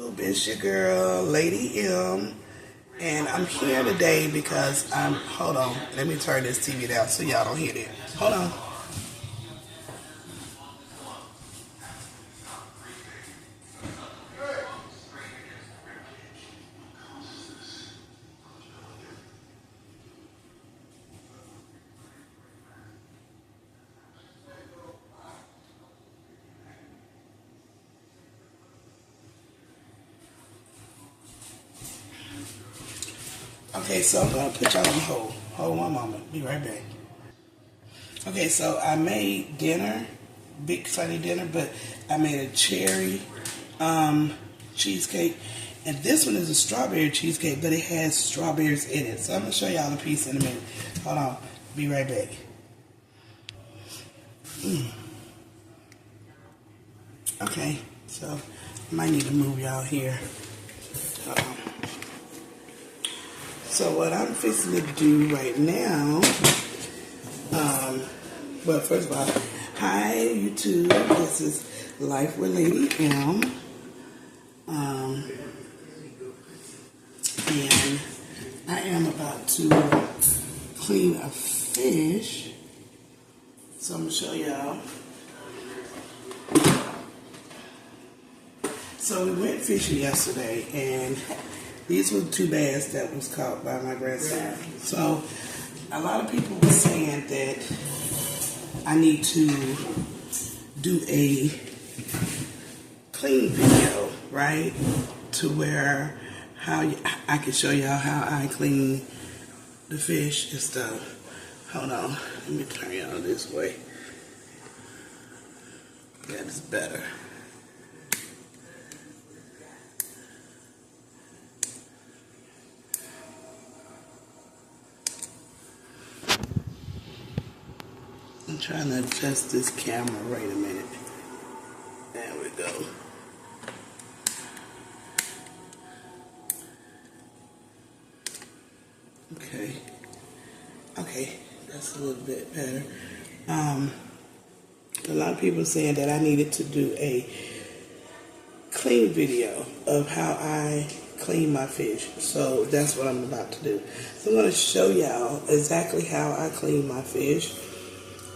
It's your girl, Lady M, and I'm here today because hold on, let me turn this TV down so y'all don't hear it. Hold on. Okay, so I'm gonna put y'all on hold. Hold one moment, be right back. Okay, so I made dinner, big sunny dinner, but I made a cherry cheesecake. And this one is a strawberry cheesecake, but it has strawberries in it. So I'm going to show y'all the piece in a minute. Hold on. Be right back. Okay, so I might need to move y'all here. So what I'm fixing to do right now, well, first of all, hi YouTube. This is Life with Lady M. And I am about to clean a fish. So I'm going to show y'all. So we went fishing yesterday, and these were the two bass that was caught by my grandson. So a lot of people were saying that I need to do a clean video, right? To where I can show y'all how I clean the fish and stuff. Hold on, let me turn y'all this way. That is better. I'm trying to adjust this camera. Wait a minute. There we go. Okay, that's a little bit better. A lot of people saying that I needed to do a clean video of how I clean my fish. So that's what I'm about to do. So I'm going to show y'all exactly how I clean my fish.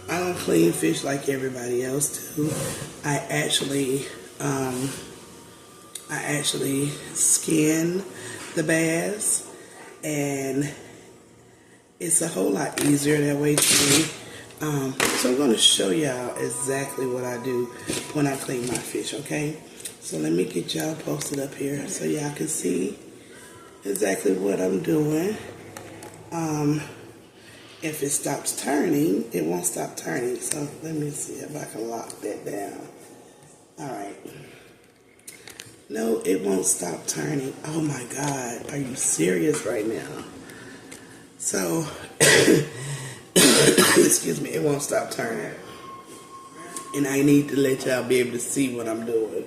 I don't clean fish like everybody else do. I actually skin the bass, and it's a whole lot easier that way to me. So I'm going to show y'all exactly what I do when I clean my fish, okay? So let me get y'all posted up here so y'all can see exactly what I'm doing. If it stops turning, it won't stop turning. So let me see if I can lock that down. All right. No, it won't stop turning. Oh my God, are you serious right now? So, excuse me, it won't stop turning. And I need to let y'all be able to see what I'm doing.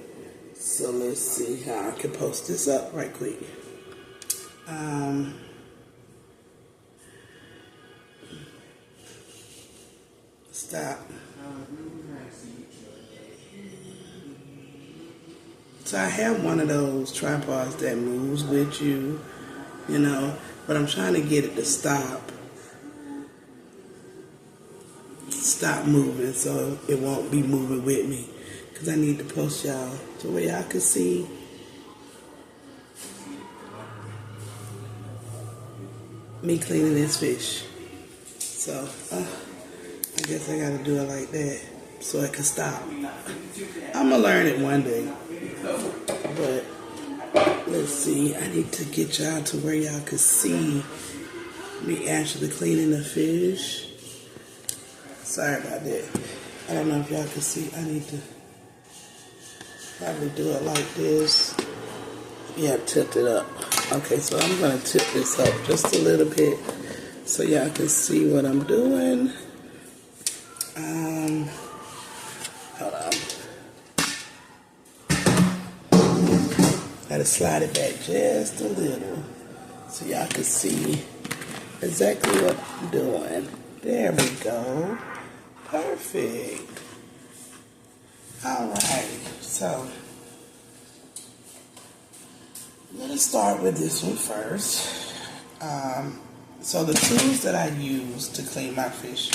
So let's see how I can post this up right quick. Stop. So I have one of those tripods that moves with you, you know, but I'm trying to get it to stop moving so it won't be moving with me, because I need to post y'all so where y'all can see me cleaning this fish. So I guess I gotta do it like that so it can stop. I'm gonna learn it one day, but let's see, I need to get y'all to where y'all can see me actually cleaning the fish. Sorry about that. I don't know if y'all can see. I need to probably do it like this. Yeah, tilt it up. Okay, so I'm going to tip this up just a little bit so y'all can see what I'm doing. Hold on. Gotta slide it back just a little so y'all can see exactly what I'm doing. There we go. Perfect. All right. So I'm going to start with this one first. So the tools that I use to clean my fish,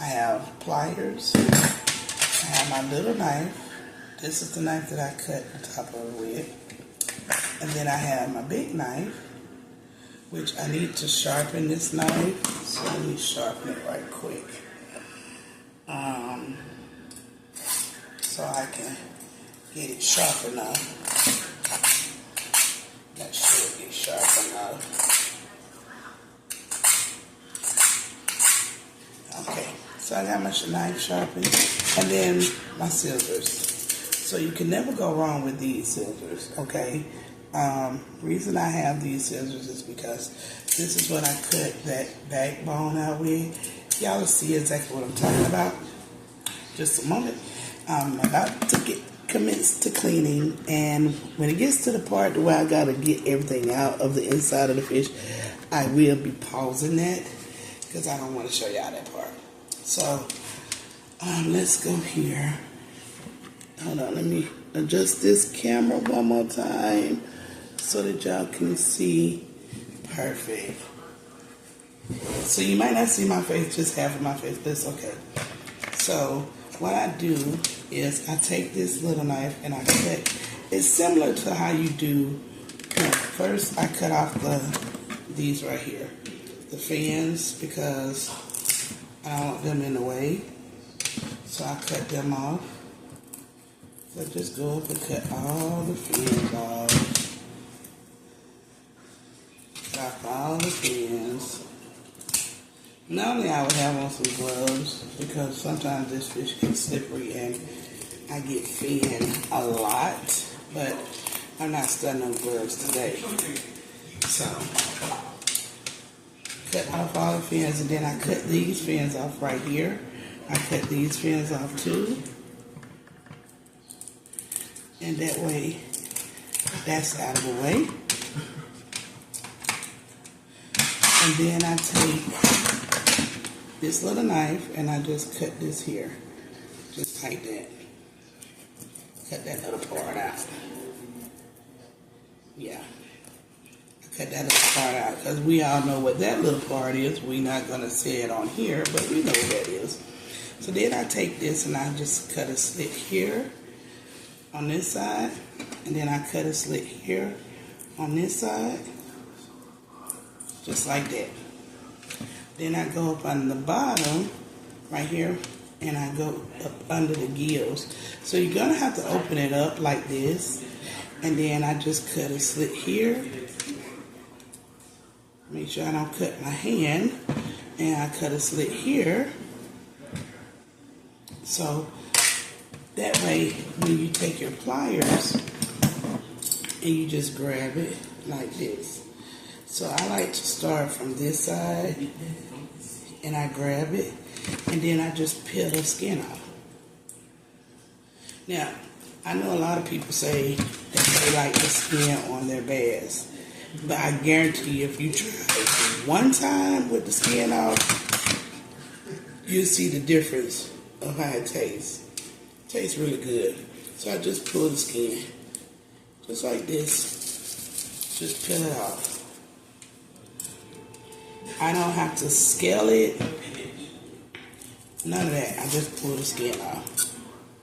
I have pliers, I have my little knife. This is the knife that I cut the top of it with. And then I have my big knife, which I need to sharpen this knife. So let me sharpen it right quick. So I can get it sharp enough. Make sure it gets sharp enough. Okay, so I got my knife sharpened, and then my scissors. So you can never go wrong with these scissors, okay? Reason I have these scissors is because this is what I cut that backbone out with. Y'all will see exactly what I'm talking about. Just a moment. I'm about to commence to cleaning, and when it gets to the part where I gotta get everything out of the inside of the fish, I will be pausing that because I don't want to show y'all that part. So let's go here. Hold on, let me adjust this camera one more time so that y'all can see perfect. So you might not see my face, just half of my face, but it's okay. So what I do is I take this little knife and I cut. It's similar to how you do. First, I cut off these right here, the fins, because I don't want them in the way. So I cut them off. So just go up and cut all the fins off. Cut off all the fins. Normally I would have on some gloves because sometimes this fish gets slippery and I get fin a lot, but I'm not studying no gloves today. So, cut off all the fins, and then I cut these fins off right here. I cut these fins off too. And that way, that's out of the way. And then I take this little knife and I just cut this here. Just like that. Cut that little part out. Yeah. I cut that little part out because we all know what that little part is. We're not going to say it on here, but we know what that is. So then I take this and I just cut a slit here on this side. And then I cut a slit here on this side. Just like that. Then I go up on the bottom, right here, and I go up under the gills. So you're going to have to open it up like this. And then I just cut a slit here. Make sure I don't cut my hand. And I cut a slit here. So that way, when you take your pliers, and you just grab it like this. So I like to start from this side, and I grab it, and then I just peel the skin off. Now, I know a lot of people say that they like the skin on their bass, but I guarantee you if you try it one time with the skin off, you'll see the difference of how it tastes. It tastes really good. So I just pull the skin, just like this, just peel it off. I don't have to scale it. None of that. I just pull the skin off.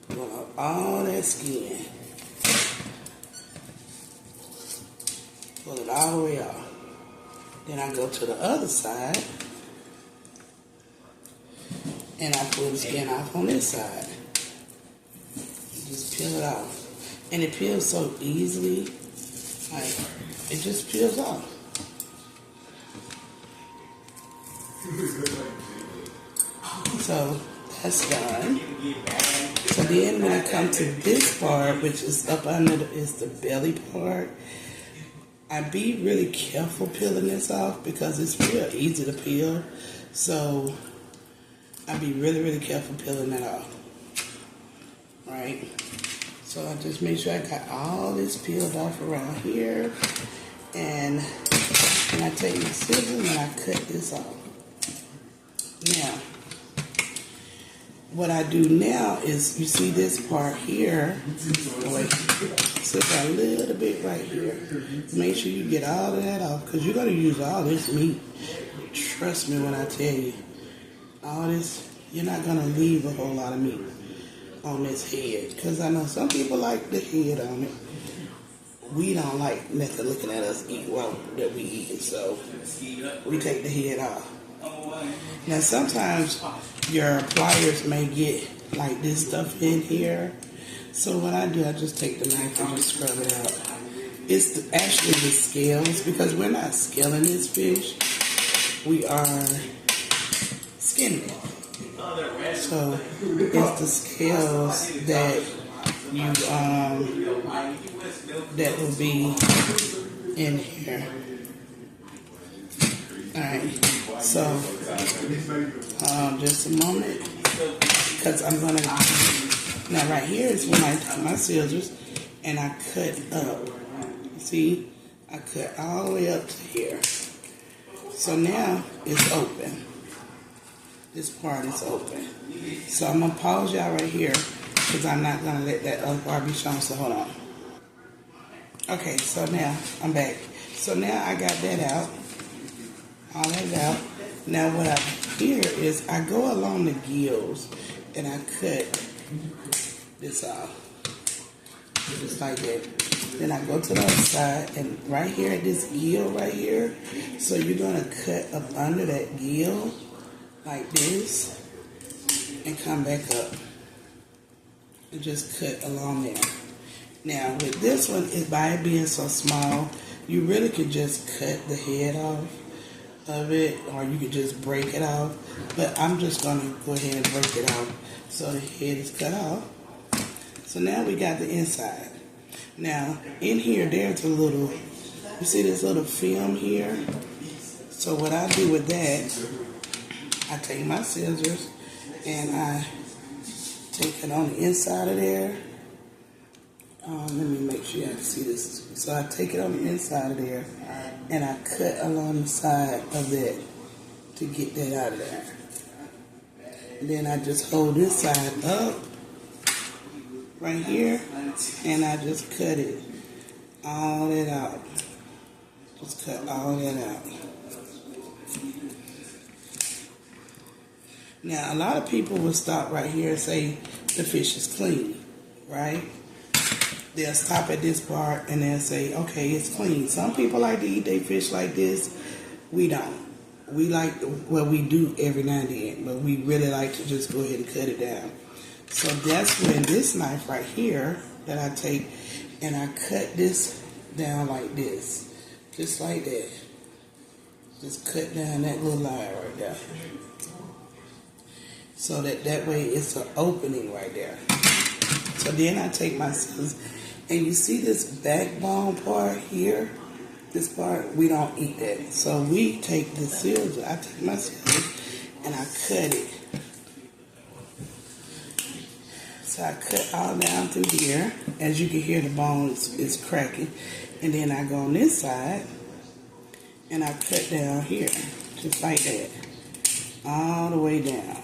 Pull off all that skin. Pull it all the way off. Then I go to the other side. And I pull the skin off on this side. Just peel it off. And it peels so easily. Like, it just peels off. So that's done. So then when I come to this part, which is up under is the belly part, I be really careful peeling this off because it's real easy to peel. So I be really careful peeling that off. Right? So I just make sure I got all this peeled off around here. And I take my scissors and I cut this off. Now, what I do now is, you see this part here, wait, so a little bit right here. Make sure you get all of that off, because you're going to use all this meat. Trust me when I tell you, all this, you're not going to leave a whole lot of meat on this head, because I know some people like the head on it. We don't like nothing looking at us eat well that we eat, so we take the head off. Now sometimes your pliers may get like this stuff in here, so what I do, I just take the knife and just scrub it out. It's actually the scales, because we're not scaling this fish, we are skinning it. So it's the scales that you that will be in here. Alright, so just a moment, because I'm gonna, now right here is when I take my scissors and I cut up. See, I cut all the way up to here. So now it's open. This part is open. So I'm gonna pause y'all right here, because I'm not gonna let that other part be shown, so hold on. Okay, so now I'm back. So now I got that out, all that out. Now what I do here is I go along the gills and I cut this off, just like that. Then I go to the other side, and right here at this gill right here, so you're gonna cut up under that gill like this and come back up and just cut along there. Now with this one, by it being so small, you really could just cut the head off of it, or you could just break it off, but I'm just going to go ahead and break it off so the head is cut off. So now we got the inside. Now in here there's a little, you see this little film here? So what I do with that, I take my scissors and I take it on the inside of there. Let me make sure I can see this. So I take it on the inside of there and I cut along the side of that to get that out of there. And then I just hold this side up right here and I just cut it, all that out. Just cut all that out. Now a lot of people will stop right here and say the fish is clean, right? They'll stop at this part and they'll say, okay, it's clean. Some people like to eat their fish like this. We don't. We like, well, we do every now and then, but we really like to just go ahead and cut it down. So that's when this knife right here that I take and I cut this down like this, just like that. Just cut down that little line right there. So that way it's an opening right there. So then I take my scissors, and you see this backbone part here, this part, we don't eat that. So we take the scissors, I take my scissors and I cut it. So I cut all down through here. As you can hear, the bone is cracking. And then I go on this side and I cut down here, just like that, all the way down.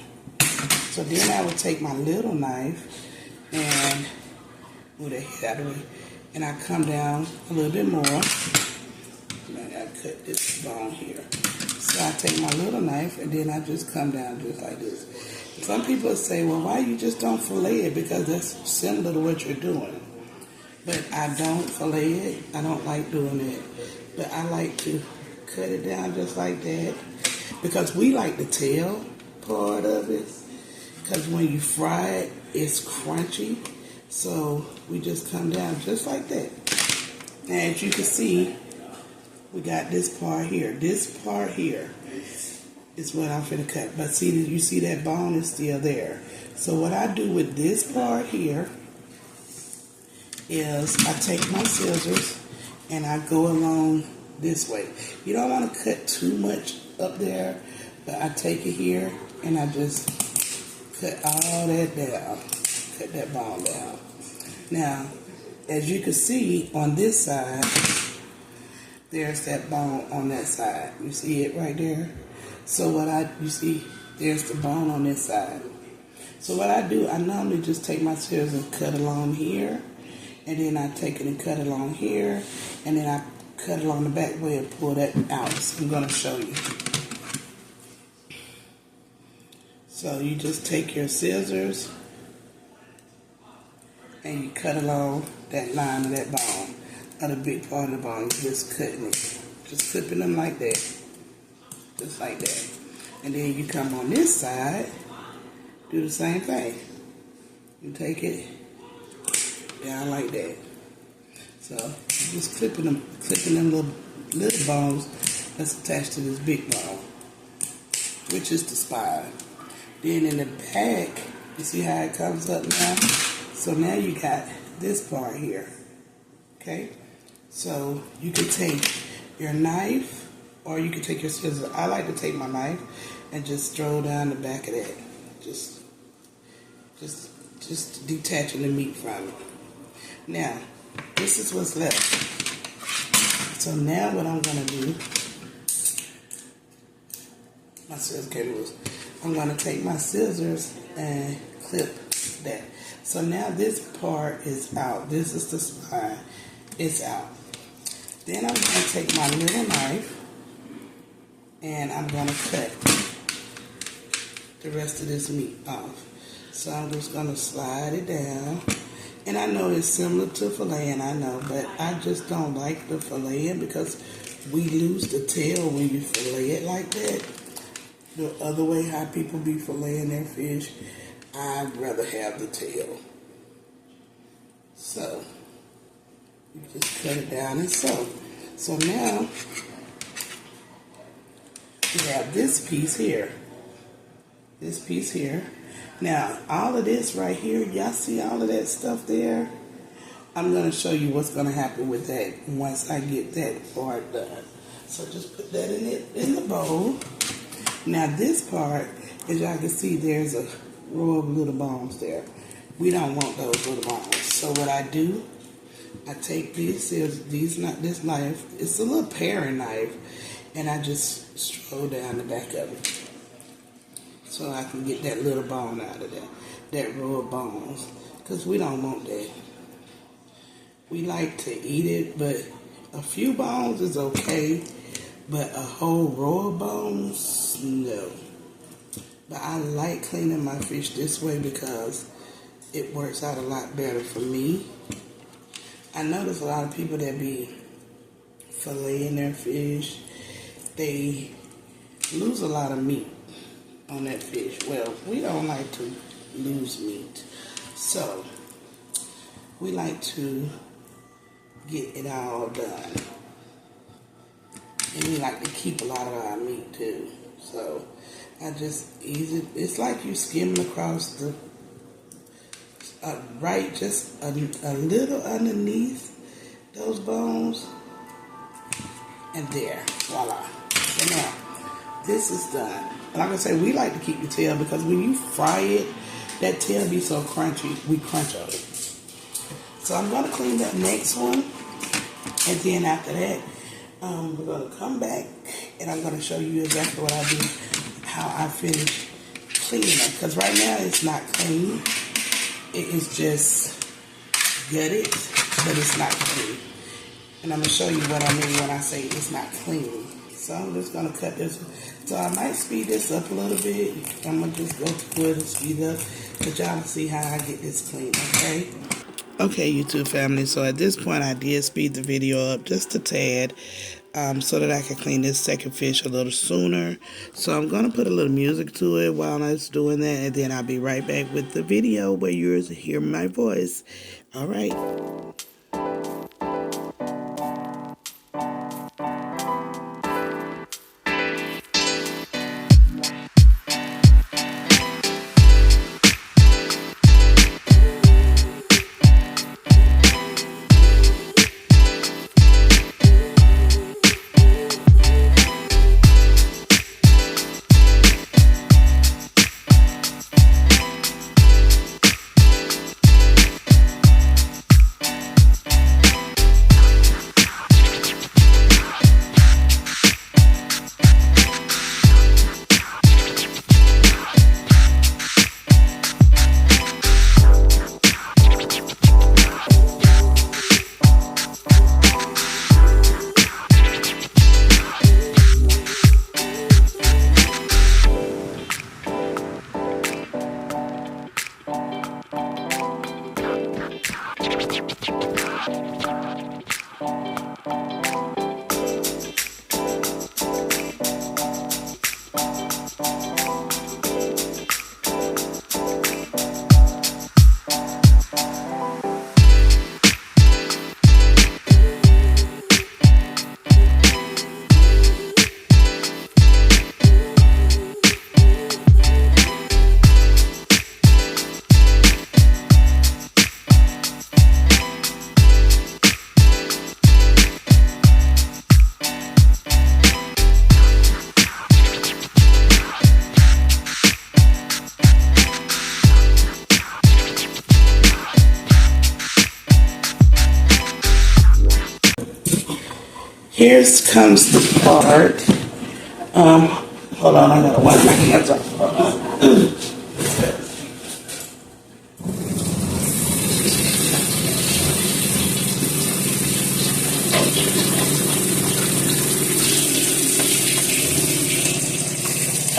So then I would take my little knife and move the head out of the way, and I come down a little bit more. And I cut this bone here. So I take my little knife and then I just come down just like this. Some people say, well, why you just don't fillet it? Because that's similar to what you're doing. But I don't fillet it. I don't like doing it. But I like to cut it down just like that, because we like the tail part of it. Because when you fry it, it's crunchy. So we just come down just like that. And as you can see, we got this part here. This part here is what I'm finna cut. But see, you see that bone is still there. So what I do with this part here is I take my scissors and I go along this way. You don't want to cut too much up there, but I take it here and I just cut all that down. Cut that bone down. Now, as you can see on this side, there's that bone on that side. You see it right there? So you see, there's the bone on this side. So what I do, I normally just take my scissors and cut along here, and then I take it and cut along here, and then I cut along the back way and pull that out. So I'm going to show you. So you just take your scissors and you cut along that line of that bone, or the big part of the bone. You're just cutting it, just clipping them like that, just like that. And then you come on this side, do the same thing. You take it down like that. So just clipping them little bones that's attached to this big bone, which is the spine. Then in the back, you see how it comes up now? So now you got this part here, okay? So you can take your knife or you can take your scissors. I like to take my knife and just stroll down the back of that. Just detaching the meat from it. Now, this is what's left. So now what I'm gonna do, my scissors came loose. I'm gonna take my scissors and clip that. So now this part is out. This is the spine. It's out. Then I'm gonna take my little knife and I'm gonna cut the rest of this meat off. So I'm just gonna slide it down. And I know it's similar to filleting, I know, but I just don't like the filleting because we lose the tail when you fillet it like that. The other way how people be filleting their fish, I'd rather have the tail. So you just cut it down and so. So now we have this piece here. This piece here. Now, all of this right here, y'all see all of that stuff there? I'm going to show you what's going to happen with that once I get that part done. So just put that in the bowl. Now this part, as y'all can see, there's a row of little bones there. We don't want those little bones. So what I do, I take this knife, it's a little paring knife, and I just stroll down the back of it. So I can get that little bone out of that row of bones. Because we don't want that. We like to eat it, but a few bones is okay. But a whole row of bones, no. But I like cleaning my fish this way because it works out a lot better for me. I know there's a lot of people that be filleting their fish. They lose a lot of meat on that fish. Well, we don't like to lose meat. So, we like to get it all done. And we like to keep a lot of our meat too. So, I just ease it. It's like you skimming across the, just a little underneath those bones. And there, voila. So now, this is done. Like I say, we like to keep the tail because when you fry it, that tail be so crunchy, we crunch on it. So I'm going to clean that next one. And then after that, we're going to come back and I'm going to show you exactly what I do, how I finish cleaning it. Because right now it's not clean. It is just gutted, but it's not clean. And I'm going to show you what I mean when I say it's not clean. So I'm just going to cut this. So I might speed this up a little bit. I'm going to just go through it and speed up. But y'all can see how I get this clean, okay? Okay, YouTube family. So at this point, I did speed the video up just a tad so that I can clean this second fish a little sooner. So I'm going to put a little music to it while I was doing that. And then I'll be right back with the video where you'll hear my voice. All right. Here's comes the part. Hold on, I gotta wipe my hands off. Hold on.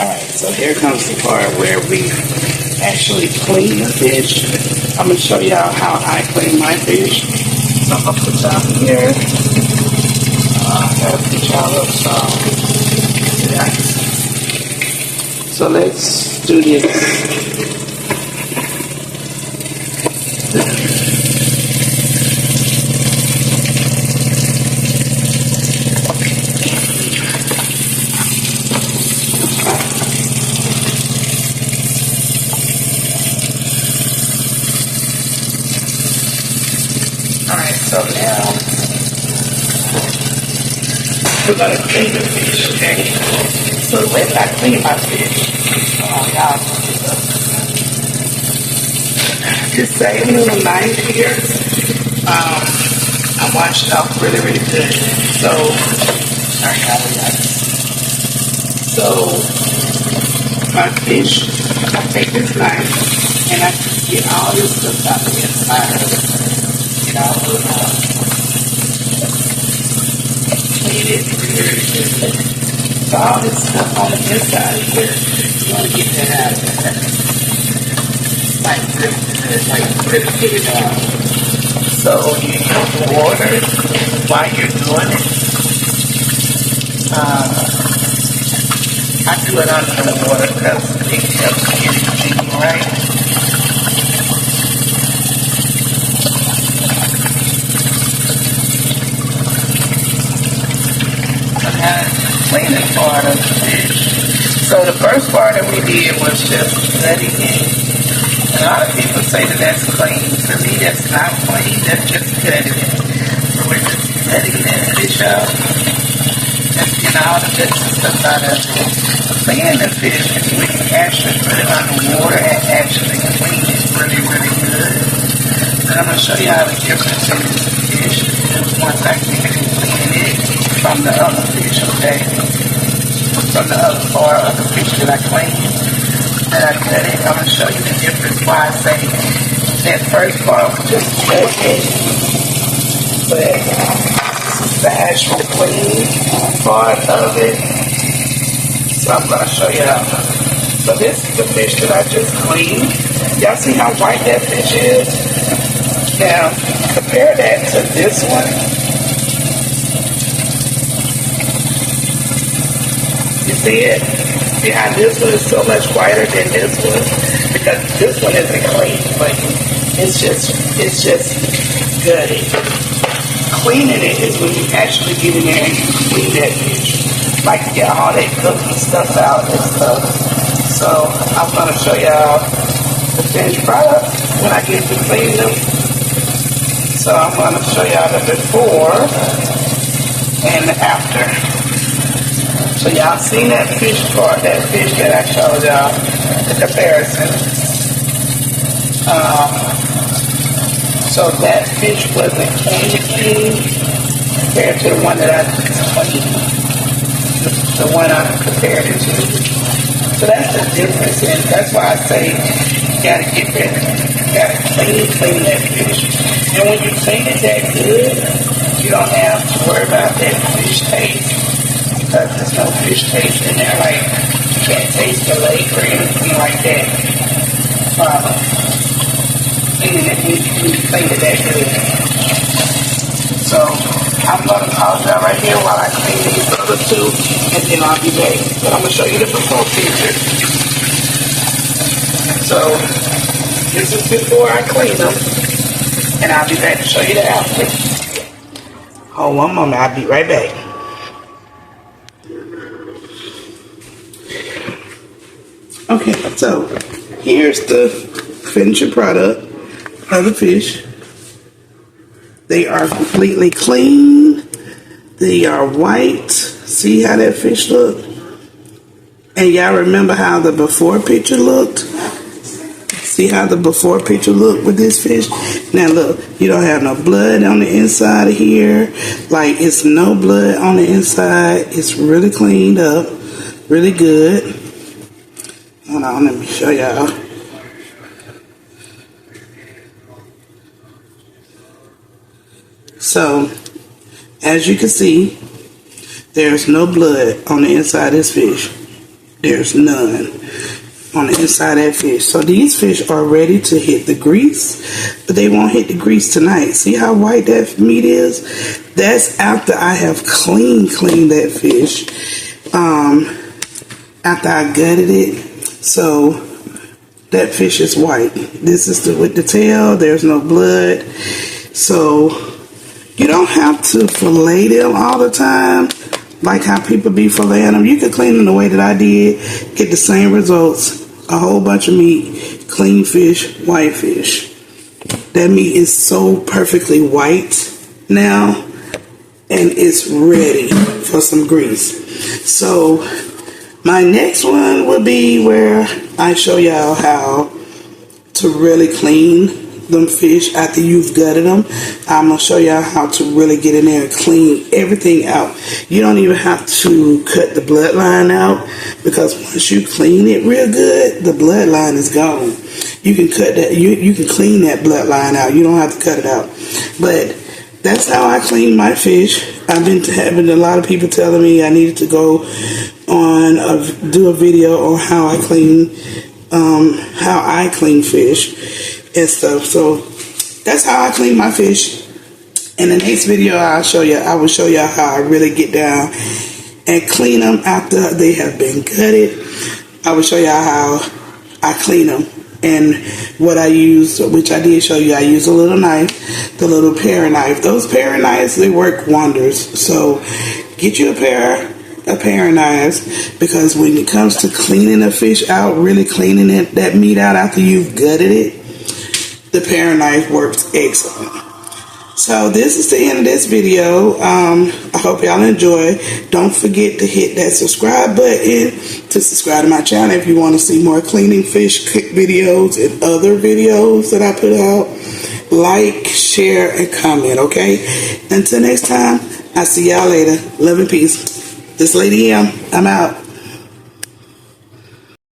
Alright, so here comes the part where we actually clean the fish. I'm going to show y'all how I clean my fish. So I'm going to put y'all here. I got to put y'all up so. Yeah. So let's do this. So now, we're going to clean the fish, okay? So when I clean my fish, y'all, this same little knife here, I wash it off really, really good. So, sorry guys. So, my fish, I take this knife and I get all this stuff out the inside of it. Clean it really good. So all this stuff on the inside here, you want to get that out of there. Like really good, like really get it out. So you use water while you're doing it. I do it under the water because it helps get it clean, right? Cleaning part of the fish. So the first part that we did was just letting it. A lot of people say that that's clean. For me, that's not clean. That's just cutting it. So we're just letting that fish out. Just getting all the bits and stuff out of it. Cleaning the fish is when you actually put it underwater and actually clean it really, really good. And I'm going to show you how the difference in the fish once I get cleaning it from the other fish, okay? From the other part of the fish that I cleaned, and I cut it. I'm going to show you the difference why I say that first part was just cutting, but this is the actual clean part of it. So I'm going to show you how. So this is the fish that I just cleaned. Y'all see how white that fish is? Now, compare that to this one. You see it? See how this one is so much whiter than this one? Because this one isn't clean, but it's just gutted. Cleaning it is when you actually get in there and you clean that fish. Like get all that cooking stuff out and stuff. So I'm gonna show y'all the finished product when I get to clean them. So I'm gonna show y'all the before and the after. So y'all seen that fish part, that fish that I showed y'all, the comparison. So that fish wasn't clean compared to the one that I cleaned, the one I compared it to. So that's the difference, and that's why I say you gotta get that, you gotta clean that fish. And when you clean it that good, you don't have to worry about that fish taste. Because there's no fish taste in there, like you can't taste the lake or anything like that. Cleaning it, you clean it that good. So I'm going to pause that right here while I clean these other two, and then I'll be back. But I'm going to show you the before picture. So this is before I clean them, and I'll be back to show you the after. Hold one moment, I'll be right back. Okay, so here's the finished product of the fish. They are completely clean. They are white. See how that fish looked? And y'all remember how the before picture looked? See See how the before picture look with this fish? Now look, you don't have no blood on the inside of here. Like, it's no blood on the inside. It's really cleaned up, really good. Hold on, let me show y'all. So, as you can see, there's no blood on the inside of this fish. There's none on the inside of that fish. So these fish are ready to hit the grease, but they won't hit the grease tonight. See how white that meat is? That's after I have cleaned that fish. After I gutted it. So that fish is white. This is with the tail. There's no blood. So you don't have to fillet them all the time like how people be filleting them. You can clean them the way that I did, get the same results. A whole bunch of meat, clean fish, white fish. That meat is so perfectly white now, and it's ready for some grease. So my next one will be where I show y'all how to really clean them fish after you've gutted them. I'm going to show y'all how to really get in there and clean everything out. You don't even have to cut the bloodline out, because once you clean it real good, the bloodline is gone. You can cut that, you can clean that bloodline out. You don't have to cut it out. But that's how I clean my fish. I've been having a lot of people telling me I needed to go on do a video on how I clean fish and stuff. So that's how I clean my fish. In the next video I will show you how I really get down and clean them after they have been gutted. I will show you how I clean them and what I use, which I did show you. I use a little knife, the little paring knife. Those paring knives, they work wonders. So get you a pair of paring knives, because when it comes to cleaning a fish out, really cleaning that meat out after you've gutted it, the paring knife works excellent. So this is the end of this video. I hope y'all enjoy. Don't forget to hit that subscribe button to subscribe to my channel if you want to see more cleaning fish videos and other videos that I put out. Like, share, and comment, okay? Until next time, I'll see y'all later. Love and peace. This Lady M, I'm out.